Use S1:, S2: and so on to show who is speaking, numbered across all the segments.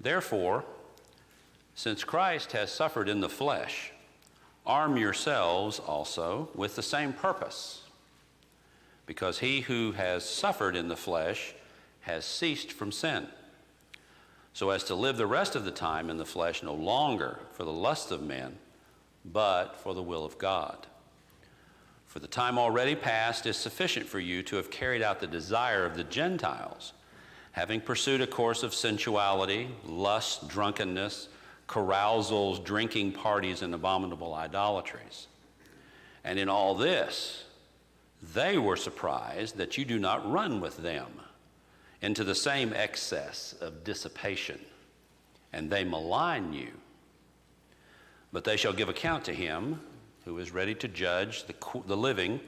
S1: Therefore, since Christ has suffered in the flesh, arm yourselves also with the same purpose, because he who has suffered in the flesh has ceased from sin, so as to live the rest of the time in the flesh no longer for the lust of men, but for the will of God. For the time already past is sufficient for you to have carried out the desire of the Gentiles, having pursued a course of sensuality, lust, drunkenness, carousals, drinking parties, and abominable idolatries. And in all this, they were surprised that you do not run with them into the same excess of dissipation, and they malign you. But they shall give account to him who is ready to judge the living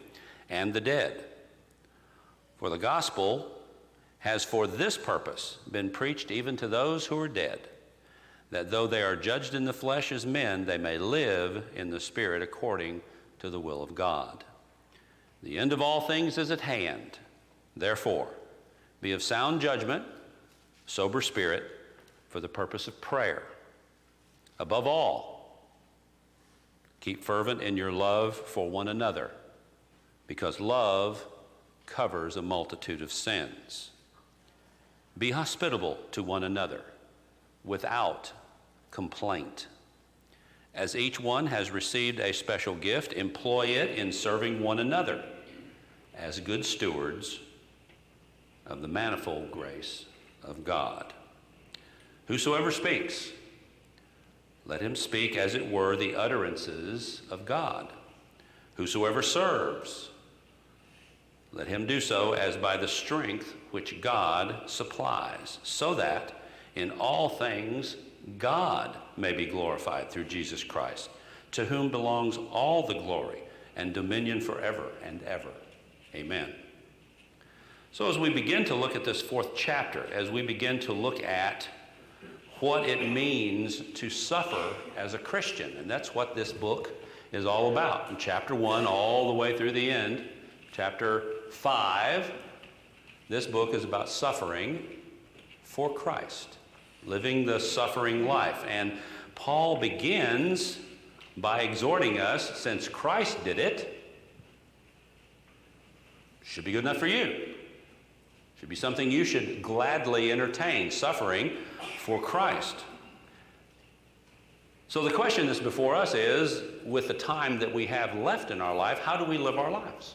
S1: and the dead. For the gospel has for this purpose been preached even to those who are dead, that though they are judged in the flesh as men, they may live in the Spirit according to the will of God. The end of all things is at hand. Therefore, be of sound judgment, sober spirit, for the purpose of prayer. Above all, keep fervent in your love for one another, because love covers a multitude of sins. Be hospitable to one another, without complaint. As each one has received a special gift, employ it in serving one another as good stewards of the manifold grace of God. Whosoever speaks, let him speak as it were the utterances of God. Whosoever serves, let him do so as by the strength which God supplies, so that in all things God may be glorified through Jesus Christ, to whom belongs all the glory and dominion forever and ever. Amen. So as we begin to look at this fourth chapter, as we begin to look at what it means to suffer as a Christian, and that's what this book is all about. From chapter 1 all the way through the end, chapter 5, this book is about suffering for Christ, living the suffering life. And Paul begins by exhorting us, since Christ did it, should be good enough for you. Should be something you should gladly entertain, suffering for Christ. So the question that's before us is, with the time that we have left in our life, how do we live our lives?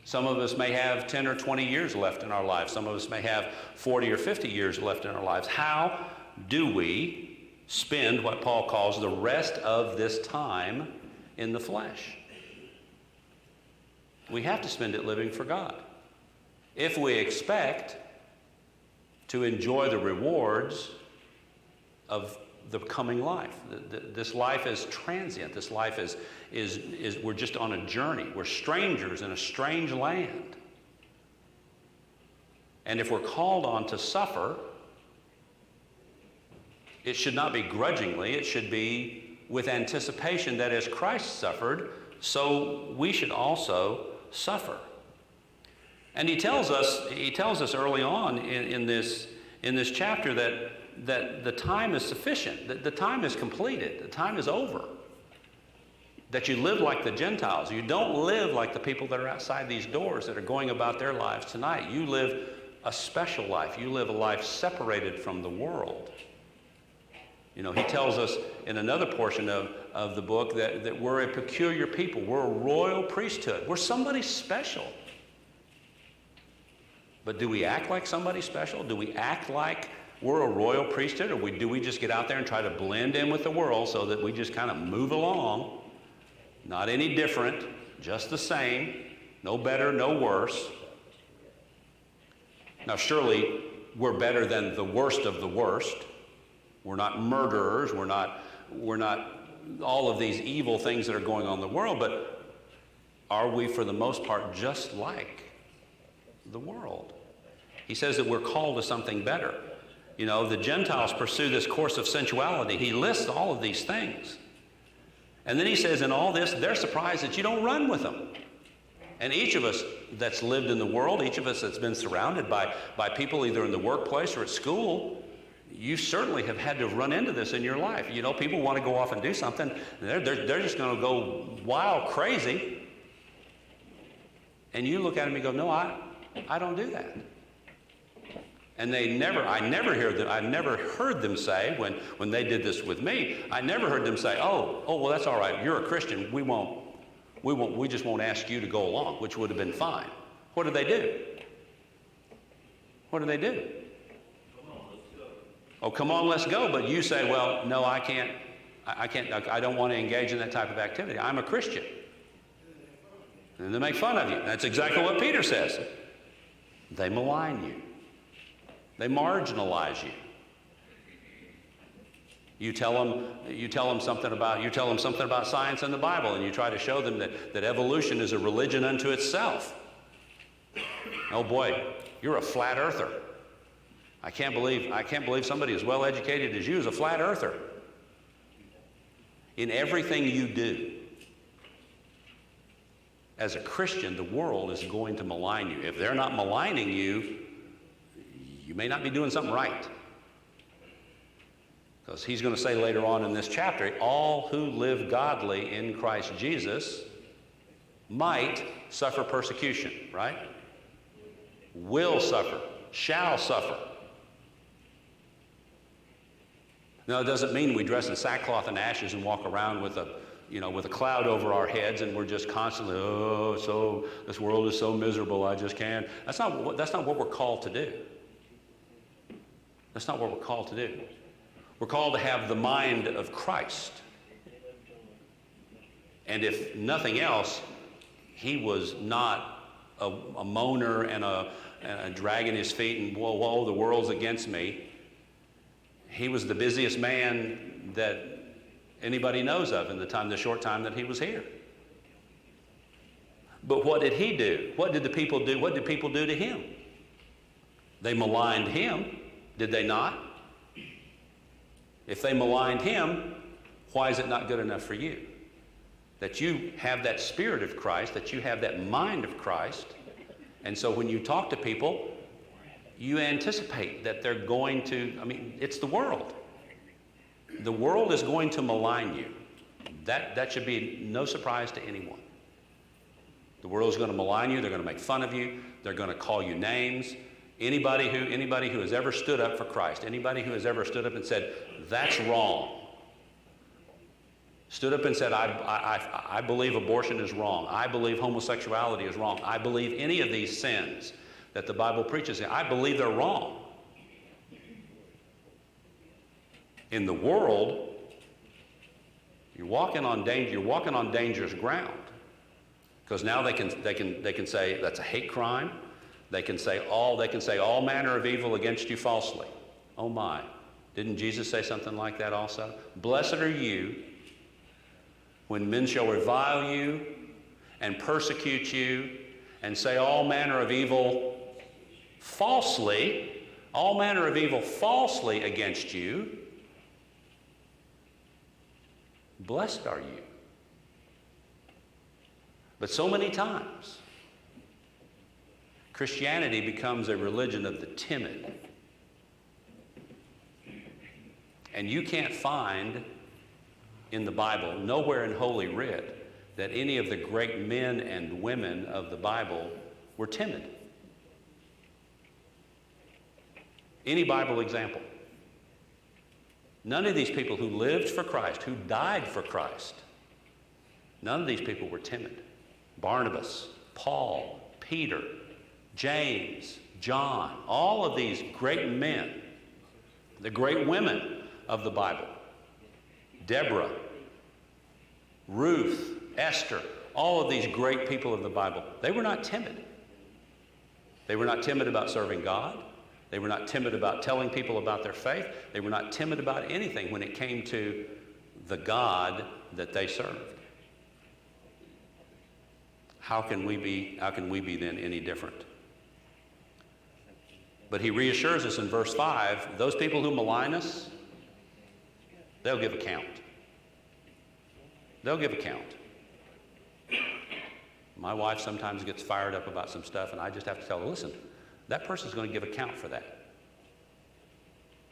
S1: Some of us may have 10 or 20 years left in our lives. Some of us may have 40 or 50 years left in our lives. How do we spend what Paul calls the rest of this time in the flesh? We have to spend it living for God. If we expect to enjoy the rewards of the coming life. This life is transient. This life is we're just on a journey. We're strangers in a strange land. And if we're called on to suffer, it should not be grudgingly. It should be with anticipation that as Christ suffered, so we should also suffer. And he tells us early on in this chapter that the time is sufficient, that the time is completed, the time is over. That you live like the Gentiles. You don't live like the people that are outside these doors that are going about their lives tonight. You live a special life. You live a life separated from the world. You know, he tells us in another portion of the book that we're a peculiar people. We're a royal priesthood. We're somebody special. But do we act like somebody special? Do we act like we're a royal priesthood? Or do we just get out there and try to blend in with the world so that we just kind of move along? Not any different, just the same, no better, no worse. Now surely we're better than the worst of the worst. We're not murderers, we're not all of these evil things that are going on in the world, but are we for the most part just like the world? He says that we're called to something better. You know, the Gentiles pursue this course of sensuality. He lists all of these things. And then he says in all this, they're surprised that you don't run with them. And each of us that's lived in the world, each of us that's been surrounded by people either in the workplace or at school, you certainly have had to run into this in your life. You know, people want to go off and do something. They're just going to go wild crazy. And you look at them and go, no, I don't do that. And I never heard them say, when they did this with me, I never heard them say, oh, well, that's all right. You're a Christian. We just won't ask you to go along, which would have been fine. What do they do? What do they do? Oh, come on, let's go. But you say, well, no, I can't, I don't want to engage in that type of activity. I'm a Christian. And they make fun of you. That's exactly what Peter says. They malign you. They marginalize you. You tell them something about science and the Bible, and you try to show them that evolution is a religion unto itself. Oh boy, you're a flat earther. I can't believe somebody as well educated as you is a flat earther. In everything you do, as a Christian, the world is going to malign you. If they're not maligning you, you may not be doing something right. Because he's going to say later on in this chapter, all who live godly in Christ Jesus might suffer persecution, right? Will suffer, shall suffer. Now, it doesn't mean we dress in sackcloth and ashes and walk around with a cloud over our heads and we're just constantly, so this world is so miserable, I just can't. That's not what we're called to do. That's not what we're called to do. We're called to have the mind of Christ. And if nothing else, he was not a moaner and a dragging his feet and, whoa, the world's against me. He was the busiest man that anybody knows of in the short time that he was here. But what did he do? What did the people do? What did people do to him? They maligned him, did they not? If they maligned him, why is it not good enough for you? That you have that spirit of Christ, that you have that mind of Christ, and so when you talk to people, you anticipate that they're going to, it's the world. The world is going to malign you. That should be no surprise to anyone. The world is going to malign you, they're going to make fun of you, they're going to call you names. Anybody who has ever stood up for Christ, anybody who has ever stood up and said, that's wrong, stood up and said, I believe abortion is wrong, I believe homosexuality is wrong, I believe any of these sins that the Bible preaches, I believe they're wrong. In the world, you're walking on dangerous ground. Because now they can say that's a hate crime. They can say all manner of evil against you falsely. Oh my. Didn't Jesus say something like that also? Blessed are you when men shall revile you and persecute you and say all manner of evil falsely against you. Blessed are you. But so many times, Christianity becomes a religion of the timid. And you can't find in the Bible, nowhere in Holy Writ, that any of the great men and women of the Bible were timid. Any Bible example. None of these people who lived for Christ, who died for Christ, none of these people were timid. Barnabas, Paul, Peter, James, John, all of these great men, the great women of the Bible, Deborah, Ruth, Esther, all of these great people of the Bible, they were not timid. They were not timid about serving God. They were not timid about telling people about their faith. They were not timid about anything when it came to the God that they served. How can we be then any different? But he reassures us in verse 5, those people who malign us, they'll give account. They'll give account. My wife sometimes gets fired up about some stuff, and I just have to tell her, listen, that person's going to give account for that.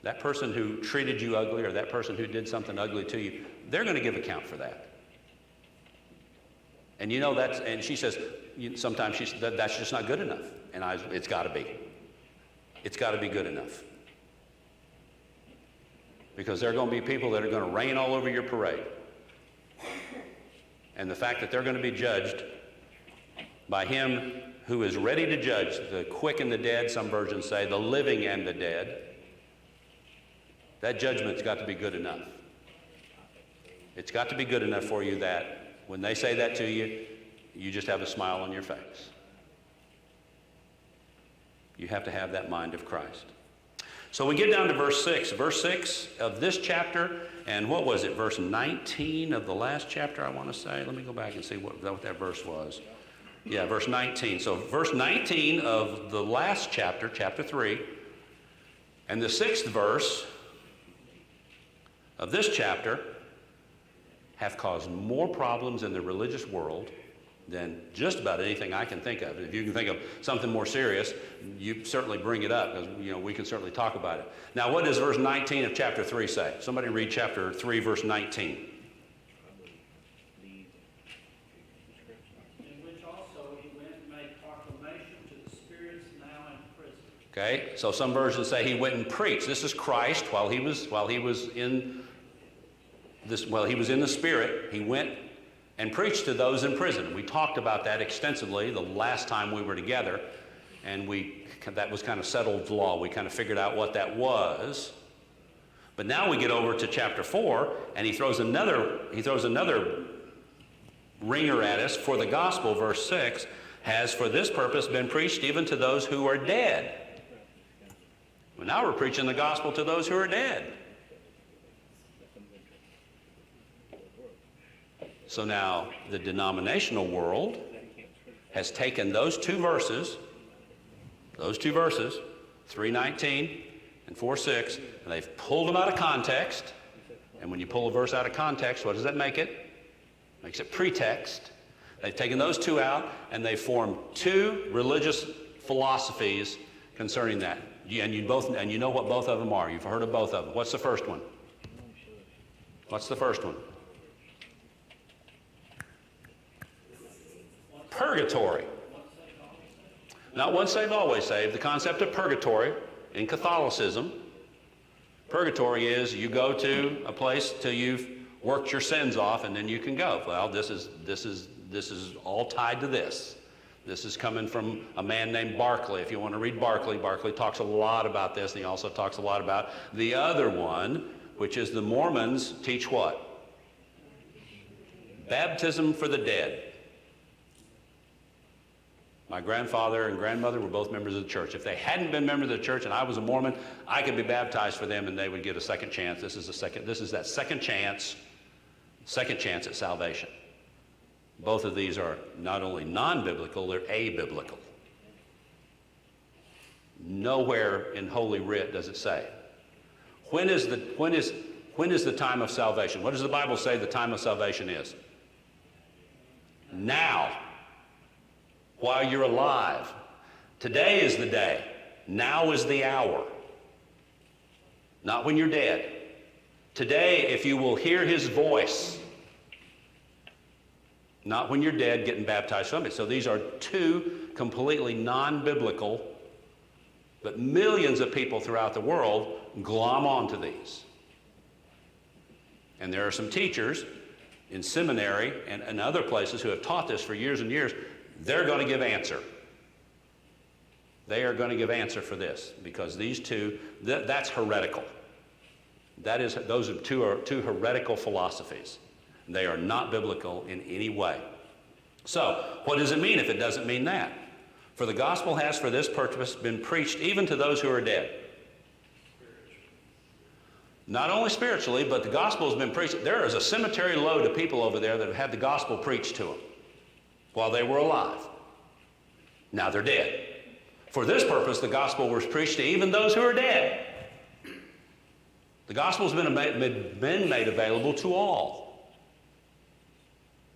S1: That person who treated you ugly or that person who did something ugly to you, they're going to give account for that. And you know that's, and she says, sometimes that's just not good enough. And it's got to be. It's got to be good enough. Because there are going to be people that are going to rain all over your parade. And the fact that they're going to be judged by him who is ready to judge the quick and the dead, some versions say, the living and the dead, that judgment's got to be good enough. It's got to be good enough for you that when they say that to you, you just have a smile on your face. You have to have that mind of Christ. So we get down to verse 6. Verse 6 of this chapter, and what was it? Verse 19 of the last chapter, I want to say. Let me go back and see what that verse was. Yeah, verse 19. So verse 19 of the last chapter, chapter 3, and the 6th verse of this chapter have caused more problems in the religious world than just about anything I can think of. If you can think of something more serious, you certainly bring it up, because we can certainly talk about it. Now, what does verse 19 of chapter 3 say? Somebody read chapter 3, verse 19.
S2: In which also he went and made proclamation to the spirits now in prison.
S1: Okay, so some versions say he went and preached. This is Christ while he was in the Spirit. He went and preached to those in prison. We talked about that extensively the last time we were together, and that was kind of settled law. We kind of figured out what that was. But now we get over to chapter 4, and he throws another ringer at us. For the gospel, verse 6, has for this purpose been preached even to those who are dead. Well, now we're preaching the gospel to those who are dead. So now the denominational world has taken those two verses, 3:19 and 4:6, and they've pulled them out of context. And when you pull a verse out of context, what does that make it? It makes it pretext. They've taken those two out, and they've formed two religious philosophies concerning that. And you know what both of them are. You've heard of both of them. What's the first one? What's the first one? Purgatory. Not once saved, always saved. The concept of purgatory in Catholicism. Purgatory is you go to a place till you've worked your sins off, and then you can go. Well, this is all tied to this. This is coming from a man named Barclay. If you want to read Barclay, Barclay talks a lot about this, and he also talks a lot about the other one, which is the Mormons teach what? Baptism for the dead. My grandfather and grandmother were both members of the church. If they hadn't been members of the church and I was a Mormon, I could be baptized for them and they would get a second chance. This is that second chance at salvation. Both of these are not only non-biblical, they're abiblical. Nowhere in Holy Writ does it say. When is the time of salvation? What does the Bible say the time of salvation is? Now. While you're alive. Today is the day. Now is the hour. Not when you're dead. Today, if you will hear his voice. Not when you're dead getting baptized from it. So these are two completely non-biblical, but millions of people throughout the world glom onto these. And there are some teachers in seminary and other places who have taught this for years and years. They're going to give answer. They are going to give answer for this because these two, that's heretical. Those are two heretical philosophies. They are not biblical in any way. So, what does it mean if it doesn't mean that? For the gospel has for this purpose been preached even to those who are dead. Not only spiritually, but the gospel has been preached. There is a cemetery load of people over there that have had the gospel preached to them while they were alive. Now they're dead. For this purpose, the gospel was preached to even those who are dead. The gospel has been made available to all.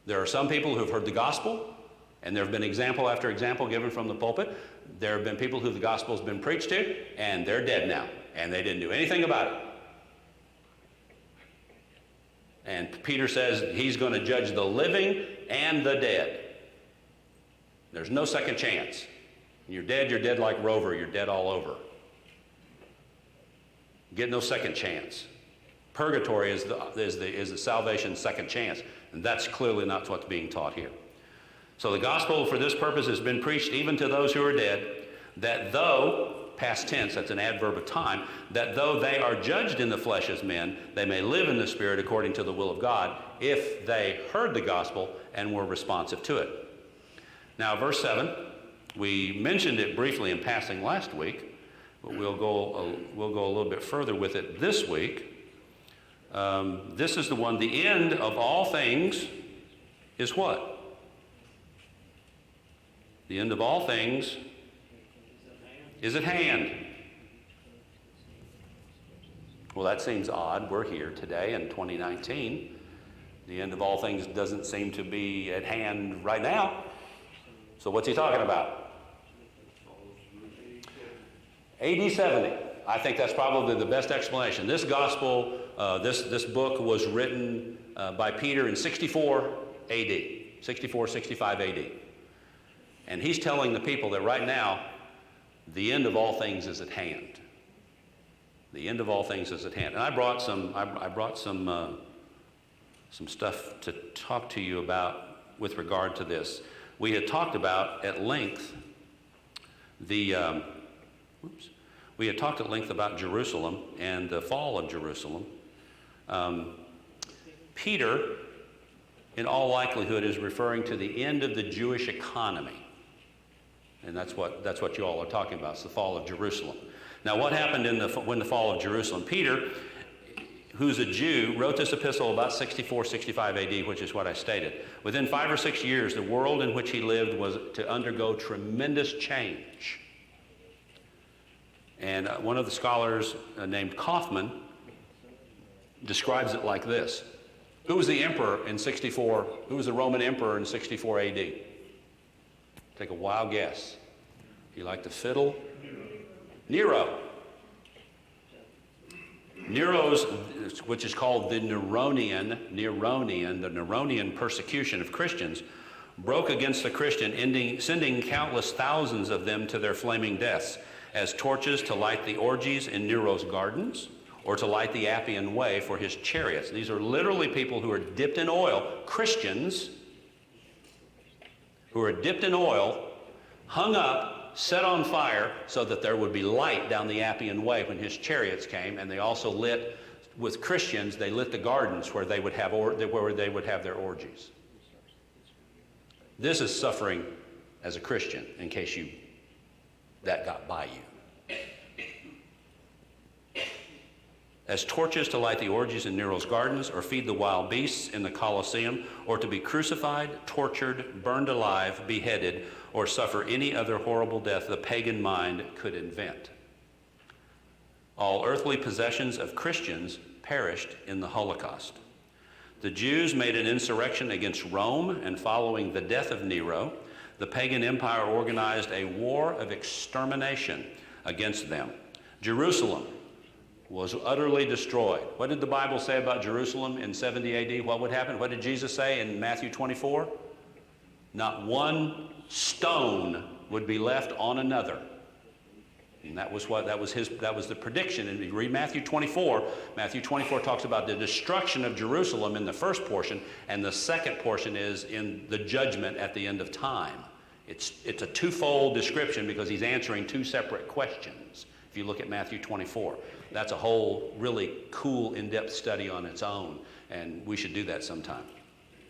S1: There are some people who have heard the gospel, and there have been example after example given from the pulpit. There have been people who the gospel has been preached to, and they're dead now. and they didn't do anything about it. And Peter says he's going to judge the living and the dead. There's no second chance. When you're dead like Rover, you're dead all over. Get no second chance. Purgatory is the salvation's second chance, and that's clearly not what's being taught here. So the gospel for this purpose has been preached even to those who are dead, that though, past tense, that's an adverb of time, that though they are judged in the flesh as men, they may live in the Spirit according to the will of God, if they heard the gospel and were responsive to it. Now, verse 7, we mentioned it briefly in passing last week, but we'll go a little bit further with it this week. This is the one, the end of all things is what? The end of all things is at hand. Well, that seems odd. We're here today in 2019. The end of all things doesn't seem to be at hand right now. So what's he talking about? AD 70. I think that's probably the best explanation. This gospel, this book was written by Peter in 64 AD, 64, 65 AD. And he's telling the people that right now, the end of all things is at hand. The end of all things is at hand. And I brought some stuff to talk to you about with regard to this. We had talked about at length we had talked at length about Jerusalem and the fall of Jerusalem. Peter, in all likelihood, is referring to the end of the Jewish economy. And that's what you all are talking about. It's the fall of Jerusalem. Now, what happened when the fall of Jerusalem? Peter, who's a Jew, wrote this epistle about 64, 65 AD, which is what I stated. Within 5 or 6 years, the world in which he lived was to undergo tremendous change. And one of the scholars named Kaufman describes it like this. Who was the emperor in 64? Who was the Roman emperor in 64 AD? Take a wild guess. You like to fiddle? Nero. Nero's, which is called the Neronian persecution of Christians, broke against the Christian, sending countless thousands of them to their flaming deaths as torches to light the orgies in Nero's gardens or to light the Appian Way for his chariots. These are literally people who are dipped in oil, Christians who are dipped in oil, hung up, set on fire so that there would be light down the Appian Way when his chariots came, and they also lit, with Christians, they lit the gardens where they would have their orgies. This is suffering as a Christian, in case that got by you. As torches to light the orgies in Nero's gardens, or feed the wild beasts in the Colosseum, or to be crucified, tortured, burned alive, beheaded, or suffer any other horrible death the pagan mind could invent. All earthly possessions of Christians perished in the Holocaust. The Jews made an insurrection against Rome, and following the death of Nero, the pagan empire organized a war of extermination against them. Jerusalem was utterly destroyed. What did the Bible say about Jerusalem in 70 AD? What would happen? What did Jesus say in Matthew 24? Not one stone would be left on another. And that was the prediction. And if you read Matthew 24, Matthew 24 talks about the destruction of Jerusalem in the first portion, and the second portion is in the judgment at the end of time. It's a twofold description because he's answering two separate questions. If you look at Matthew 24, that's a whole really cool, in-depth study on its own, and we should do that sometime.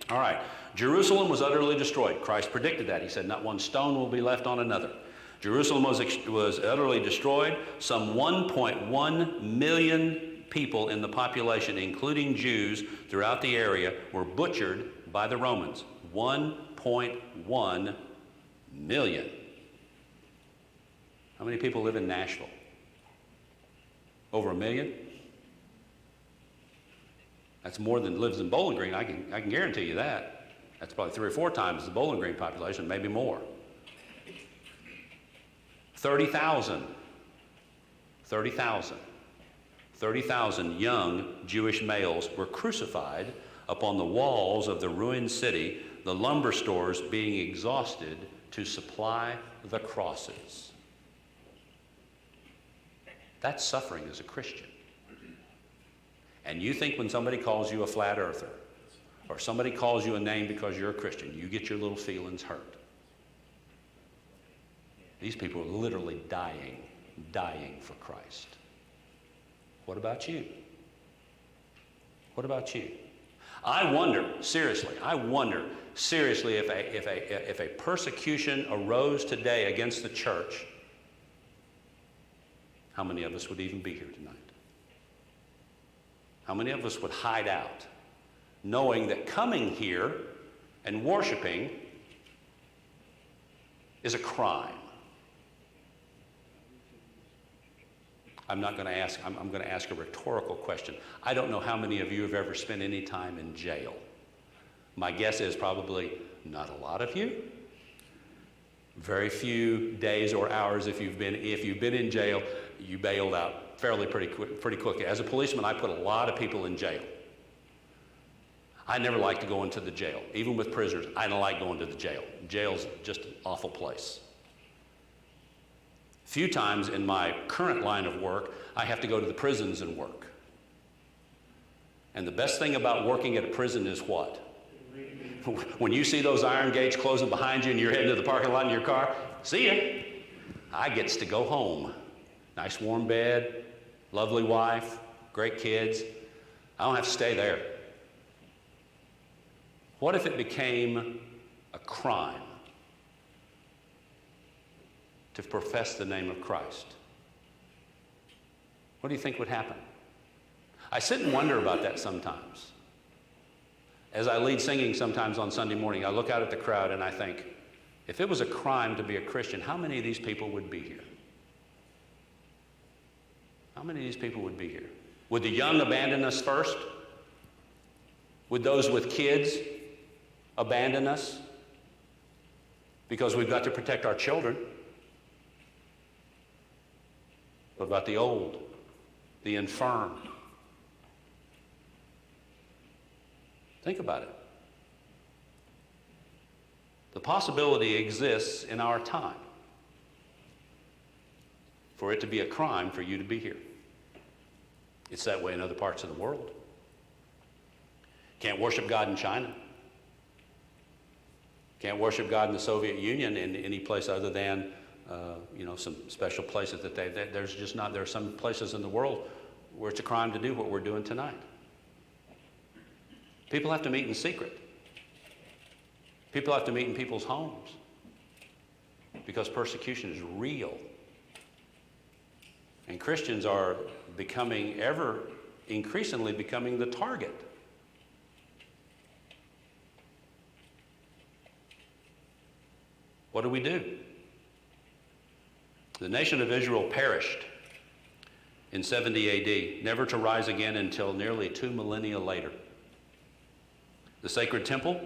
S1: All right, Jerusalem was utterly destroyed. Christ predicted that. He said, not one stone will be left on another. Jerusalem was utterly destroyed. Some 1.1 million people in the population, including Jews throughout the area, were butchered by the Romans. 1.1 million. How many people live in Nashville? Over 1 million? That's more than lives in Bowling Green. I can guarantee you that. That's probably 3 or 4 times the Bowling Green population, maybe more. 30,000. 30,000 30,000 young Jewish males were crucified upon the walls of the ruined city, the lumber stores being exhausted to supply the crosses. That's suffering as a Christian. And you think when somebody calls you a flat earther, or somebody calls you a name because you're a Christian, you get your little feelings hurt. These people are literally dying for Christ. What about you? What about you? I wonder seriously if a persecution arose today against the church, how many of us would even be here tonight? How many of us would hide out, knowing that coming here and worshiping is a crime? I'm going to ask a rhetorical question. I don't know how many of you have ever spent any time in jail. My guess is probably not a lot of you. Very few days or hours if you've been in jail, you bailed out pretty quickly. As a policeman, I put a lot of people in jail. I never like to go into the jail. Even with prisoners, I don't like going to the jail. Jail's just an awful place. Few times in my current line of work, I have to go to the prisons and work. And the best thing about working at a prison is what? When you see those iron gates closing behind you and you're heading to the parking lot in your car, see ya. I gets to go home. Nice warm bed, lovely wife, great kids. I don't have to stay there. What if it became a crime to profess the name of Christ? What do you think would happen? I sit and wonder about that sometimes. As I lead singing sometimes on Sunday morning, I look out at the crowd and I think, if it was a crime to be a Christian, how many of these people would be here? How many of these people would be here? Would the young abandon us first? Would those with kids abandon us? Because we've got to protect our children. What about the old, the infirm? Think about it. The possibility exists in our time for it to be a crime for you to be here. It's that way in other parts of the world. Can't worship God in China. Can't worship God in the Soviet Union in any place other than some special places that there's just not. There are some places in the world where it's a crime to do what we're doing tonight. People have to meet in secret. People have to meet in people's homes because persecution is real. And Christians are increasingly becoming the target. What do we do? The nation of Israel perished in 70 AD, never to rise again until nearly 2 millennia later. The sacred temple,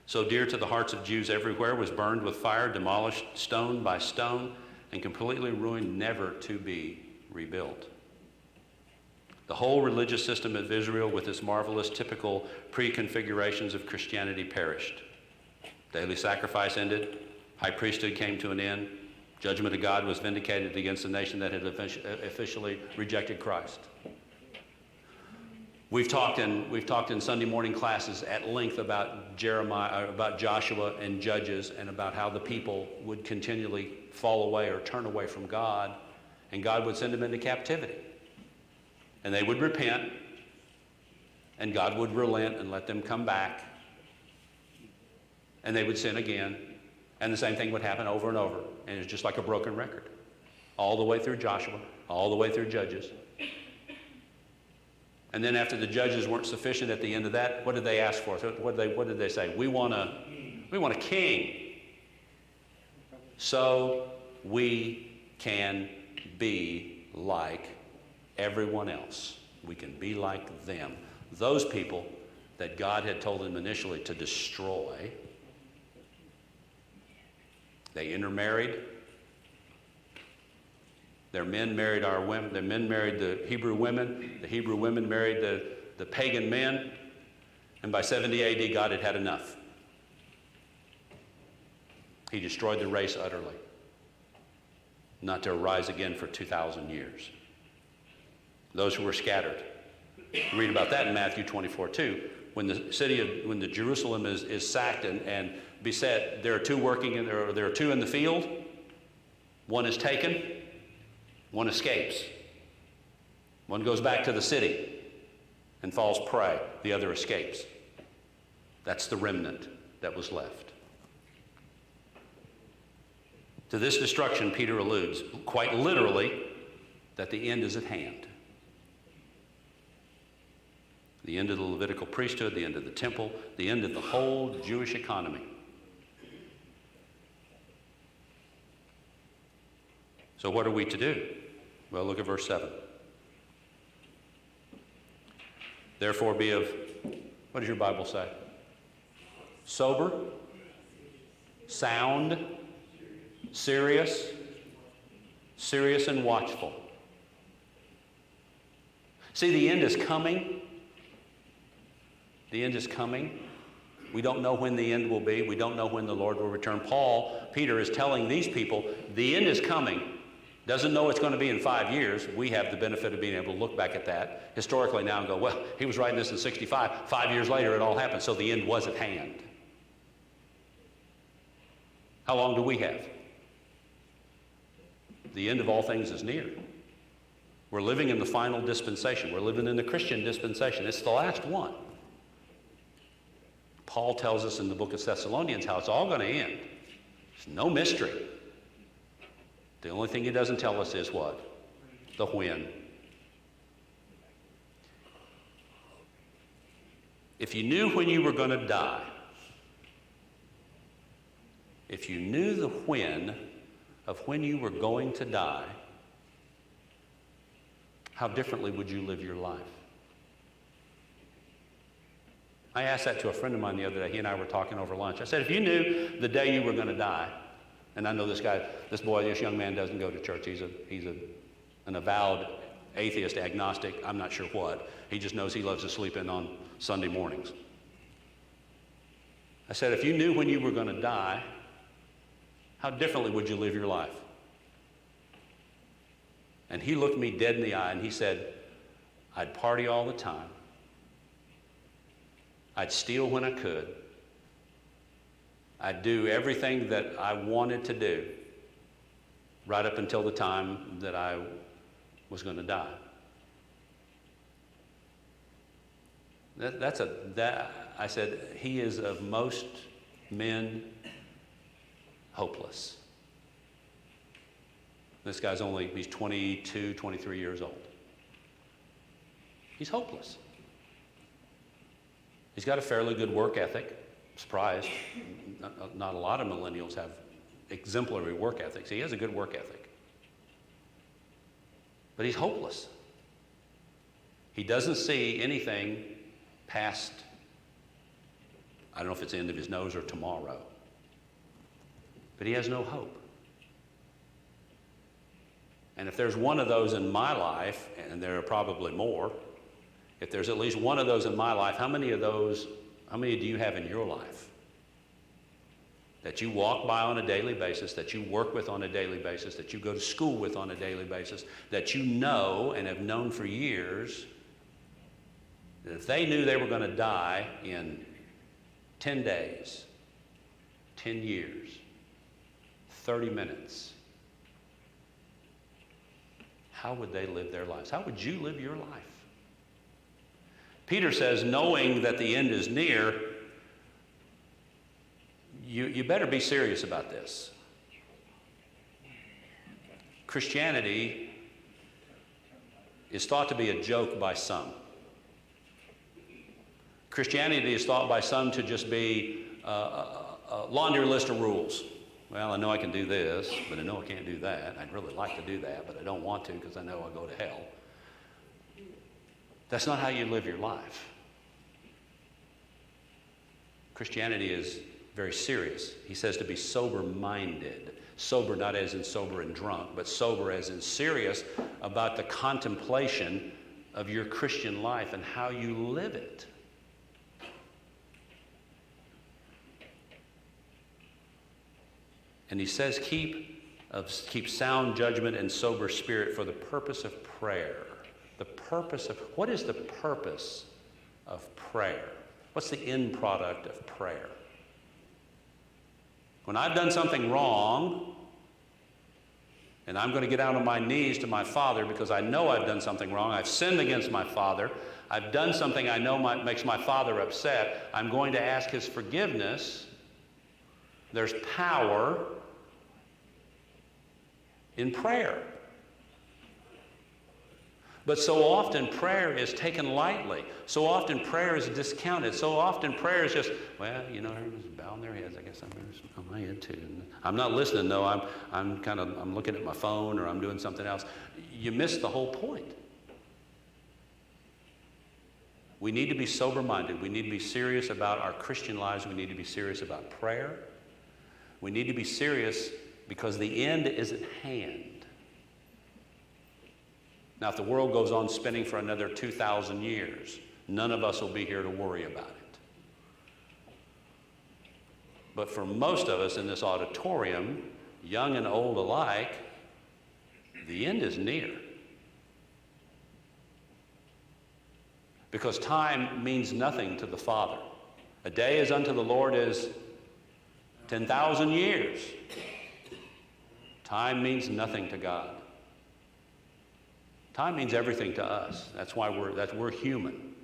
S1: so dear to the hearts of Jews everywhere, was burned with fire, demolished stone by stone, and completely ruined, never to be rebuilt. The whole religious system of Israel, with its marvelous typical pre-configurations of Christianity, perished. Daily sacrifice ended. High priesthood came to an end. Judgment of God was vindicated against the nation that had officially rejected Christ. We've talked in Sunday morning classes at length about Joshua and Judges, and about how the people would continually fall away or turn away from God, and God would send them into captivity. And they would repent, and God would relent and let them come back, and they would sin again, and the same thing would happen over and over, and it's just like a broken record, all the way through Joshua, all the way through Judges. And then after the judges weren't sufficient at the end of that, what did they ask for? What did they say? We want a king, so we can be like everyone else. We can be like them. Those people that God had told them initially to destroy, they intermarried, Their men married our women. Their men married the Hebrew women. The Hebrew women married the pagan men. And by 70 AD, God had had enough. He destroyed the race utterly, not to arise again for 2,000 years. Those who were scattered. You read about that in Matthew 24 too. When the Jerusalem is sacked and beset, there are two there are two in the field. One is taken, one escapes. One goes back to the city and falls prey. The other escapes. That's the remnant that was left. To this destruction, Peter alludes, quite literally, that the end is at hand. The end of the Levitical priesthood, the end of the temple, the end of the whole Jewish economy. So what are we to do? Well, look at verse 7. Therefore be of, what does your Bible say? Sober, sound, serious and watchful. See, the end is coming. The end is coming. We don't know when the end will be. We don't know when the Lord will return. Peter is telling these people, the end is coming. Doesn't know it's going to be in 5 years. We have the benefit of being able to look back at that historically now and go, well, he was writing this in 65. 5 years later, it all happened. So the end was at hand. How long do we have? The end of all things is near. We're living in the final dispensation. We're living in the Christian dispensation. It's the last one. Paul tells us in the book of Thessalonians how it's all going to end. It's no mystery. The only thing he doesn't tell us is what? The when. If you knew when you were going to die, if you knew the when of when you were going to die, how differently would you live your life? I asked that to a friend of mine the other day. He and I were talking over lunch. I said, if you knew the day you were going to die, and I know this young man doesn't go to church. He's an avowed atheist, agnostic, I'm not sure what. He just knows he loves to sleep in on Sunday mornings. I said, if you knew when you were going to die, how differently would you live your life? And he looked me dead in the eye and he said, I'd party all the time. I'd steal when I could. I'd do everything that I wanted to do right up until the time that I was going to die. I said, he is of most men hopeless. This guy's he's 22, 23 years old. He's hopeless. He's got a fairly good work ethic. Surprised. Not a lot of millennials have exemplary work ethics. He has a good work ethic. But he's hopeless. He doesn't see anything past, I don't know if it's the end of his nose or tomorrow. But he has no hope. And if there's one of those in my life, and there are probably more, if there's at least one of those in my life, how many do you have in your life that you walk by on a daily basis, that you work with on a daily basis, that you go to school with on a daily basis, that you know and have known for years that if they knew they were going to die in 10 days, 10 years, 30 minutes, how would they live their lives? How would you live your life? Peter says, knowing that the end is near, you better be serious about this. Christianity is thought to be a joke by some. Christianity is thought by some to just be a laundry list of rules. Well, I know I can do this, but I know I can't do that. I'd really like to do that, but I don't want to because I know I'll go to hell. That's not how you live your life. Christianity is very serious. He says to be sober-minded. Sober not as in sober and drunk, but sober as in serious about the contemplation of your Christian life and how you live it. And he says, keep sound judgment and sober spirit for the purpose of prayer. What is the purpose of prayer? What's the end product of prayer? When I've done something wrong, and I'm going to get out on my knees to my Father because I know I've done something wrong, I've sinned against my Father, I've done something I know makes my Father upset, I'm going to ask his forgiveness. There's power in prayer. But so often prayer is taken lightly. So often prayer is discounted. So often prayer is just, well, everyone's bowing their heads. I guess I'm on my head too. And I'm not listening though. I'm looking at my phone or I'm doing something else. You miss the whole point. We need to be sober-minded. We need to be serious about our Christian lives. We need to be serious about prayer. We need to be serious because the end is at hand. Now, if the world goes on spinning for another 2,000 years, none of us will be here to worry about it. But for most of us in this auditorium, young and old alike, the end is near. Because time means nothing to the Father. A day is unto the Lord as 10,000 years. Time means nothing to God. Time means everything to us. That's why we're human.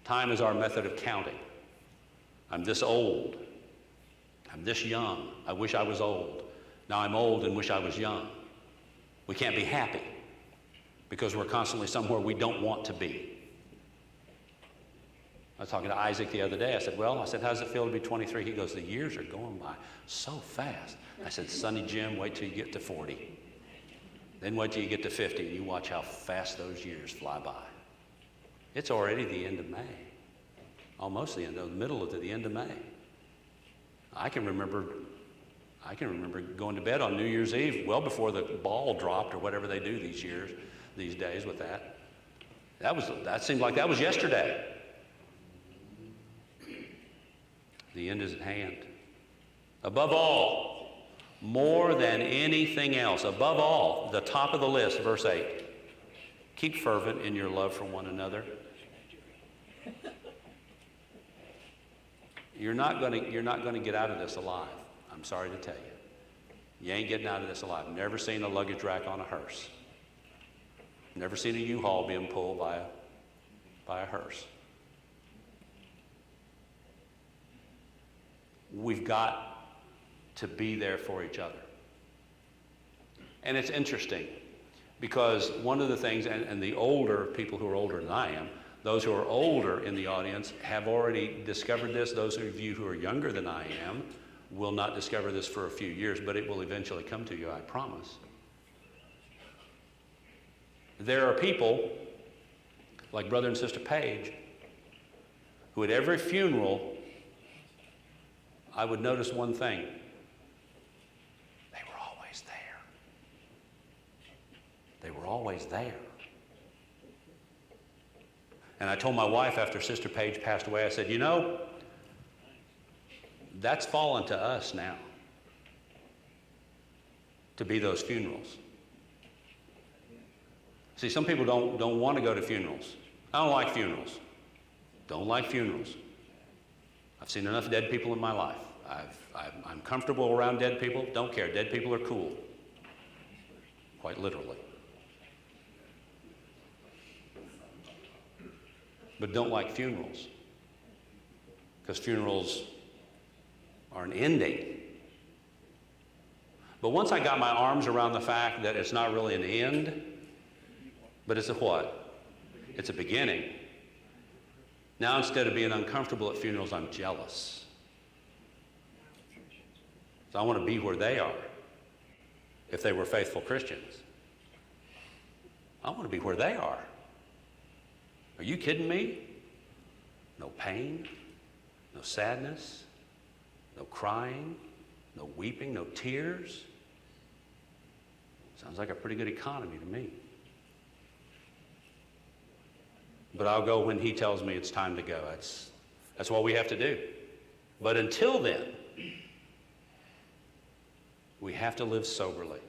S1: Time is our method of counting. I'm this old. I'm this young. I wish I was old. Now I'm old and wish I was young. We can't be happy because we're constantly somewhere we don't want to be. I was talking to Isaac the other day. I said, how does it feel to be 23? He goes, the years are going by so fast. I said, Sonny Jim, wait till you get to 40. Then wait till you get to 50 and you watch how fast those years fly by. It's already the end of May. Almost the middle of the end of May. I can remember going to bed on New Year's Eve well before the ball dropped or whatever they do these days with that. That seemed like that was yesterday. The end is at hand. Above all, more than anything else, above all, the top of the list, verse 8, keep fervent in your love for one another. You're not going to get out of this alive. I'm sorry to tell you. You ain't getting out of this alive. Never seen a luggage rack on a hearse. Never seen a U-Haul being pulled by a hearse. We've got to be there for each other. And it's interesting because one of the things, and the older people who are older than I am, those who are older in the audience have already discovered this. Those of you who are younger than I am will not discover this for a few years, but it will eventually come to you, I promise. There are people like Brother and Sister Page who at every funeral I would notice one thing. They were always there. They were always there. And I told my wife after Sister Page passed away, I said, that's fallen to us now to be those funerals. See, some people don't want to go to funerals. I don't like funerals. Don't like funerals. I've seen enough dead people in my life. I'm comfortable around dead people. Don't care. Dead people are cool. Quite literally. But don't like funerals. Because funerals are an ending. But once I got my arms around the fact that it's not really an end, but it's a what? It's a beginning. Now instead of being uncomfortable at funerals, I'm jealous. So I want to be where they are, if they were faithful Christians. I want to be where they are. Are you kidding me? No pain, no sadness, no crying, no weeping, no tears. Sounds like a pretty good economy to me. But I'll go when he tells me it's time to go. That's what we have to do. But until then, we have to live soberly.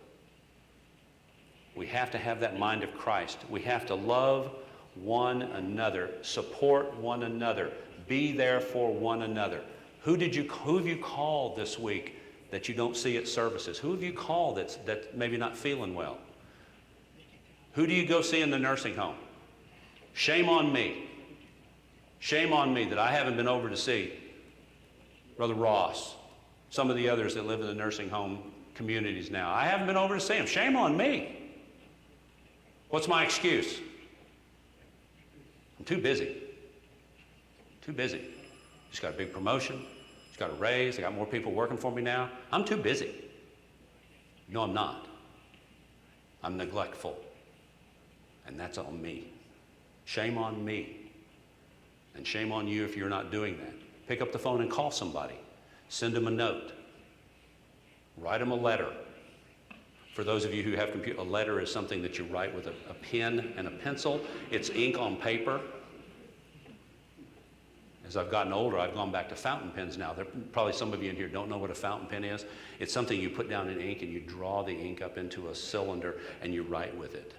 S1: We have to have that mind of Christ. We have to love one another, support one another, be there for one another. Who have you called this week that you don't see at services? Who have you called that's maybe not feeling well? Who do you go see in the nursing home? Shame on me. Shame on me that I haven't been over to see Brother Ross, some of the others that live in the nursing home communities now. I haven't been over to see them. Shame on me. What's my excuse? I'm too busy. Too busy. Just got a big promotion. Just got a raise. I got more people working for me now. I'm too busy. No, I'm not. I'm neglectful. And that's on me. Shame on me. And shame on you if you're not doing that. Pick up the phone and call somebody. Send them a note. Write them a letter. For those of you who have a letter is something that you write with a pen and a pencil. It's ink on paper. As I've gotten older, I've gone back to fountain pens now. Probably some of you in here don't know what a fountain pen is. It's something you put down in ink and you draw the ink up into a cylinder and you write with it.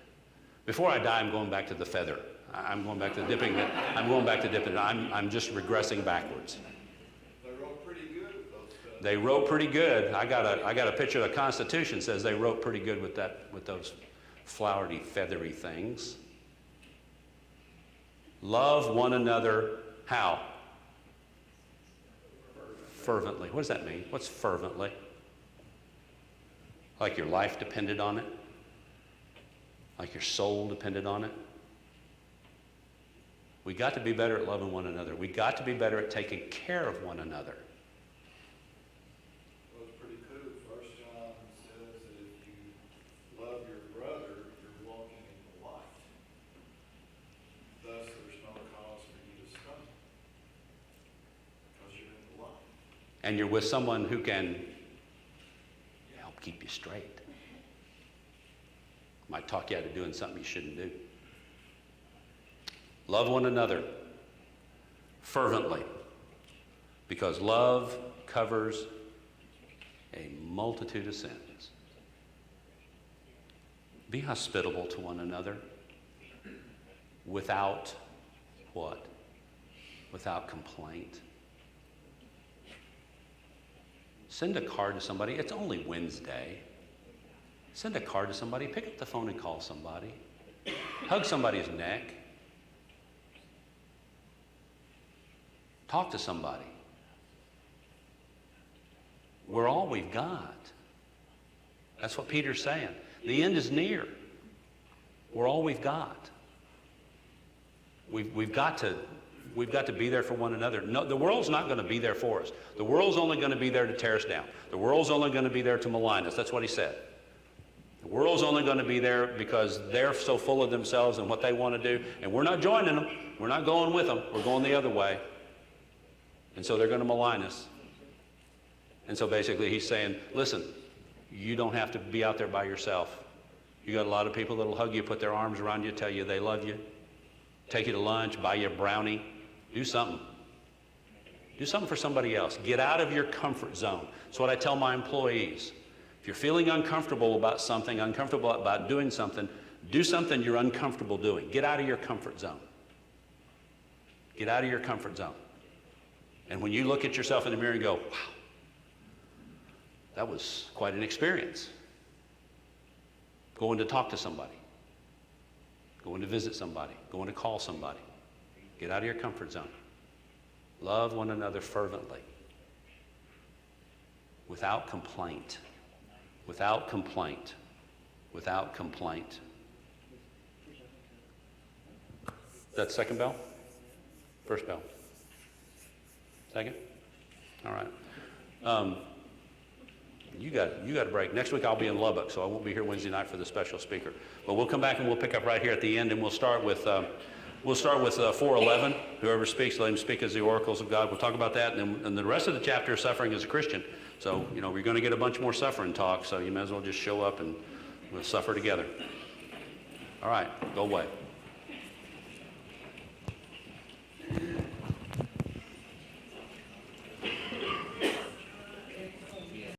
S1: Before I die, I'm going back to the feather. I'm going back to dipping it. I'm just regressing backwards.
S3: They wrote pretty good with those feathers.
S1: They wrote pretty good. I got a picture of the Constitution says they wrote pretty good with those flowery, feathery things. Love one another. How? Fervently. What does that mean? What's fervently? Like your life depended on it? Like your soul depended on it? We got to be better at loving one another. We got to be better at taking care of one another.
S3: Well, it's pretty cool. First John says that if you love your brother, you're walking in the light. Thus, there's no cause for you to stumble because you're in the light.
S1: And you're with someone who can help keep you straight. Might talk you out of doing something you shouldn't do. Love one another fervently, because love covers a multitude of sins. Be hospitable to one another without what? Without complaint. Send a card to somebody. It's only Wednesday. Send a card to somebody. Pick up the phone and call somebody. Hug somebody's neck. Talk to somebody. We're all we've got. That's what Peter's saying. The end is near. We're all we've got. We've got to be there for one another. No, the world's not going to be there for us. The world's only going to be there to tear us down. The world's only going to be there to malign us. That's what he said. The world's only going to be there because they're so full of themselves and what they want to do, and we're not joining them. We're not going with them. We're going the other way. And so they're going to malign us. And so basically he's saying, listen, you don't have to be out there by yourself. You got a lot of people that'll hug you, put their arms around you, tell you they love you, take you to lunch, buy you a brownie. Do something. Do something for somebody else. Get out of your comfort zone. That's what I tell my employees. If you're feeling uncomfortable about something, uncomfortable about doing something, do something you're uncomfortable doing. Get out of your comfort zone. Get out of your comfort zone. And when you look at yourself in the mirror and go, wow, that was quite an experience. Going to talk to somebody. Going to visit somebody. Going to call somebody. Get out of your comfort zone. Love one another fervently. Without complaint. Without complaint. Without complaint. That second bell? First bell. Second? All right. You got a break. Next week I'll be in Lubbock, so I won't be here Wednesday night for the special speaker. But we'll come back and we'll pick up right here at the end, and we'll start with We'll start with 4:11. Whoever speaks, let him speak as the oracles of God. We'll talk about that, and the rest of the chapter is suffering as a Christian. So, you know, we're going to get a bunch more suffering talk, so you may as well just show up and we'll suffer together. All right, go away.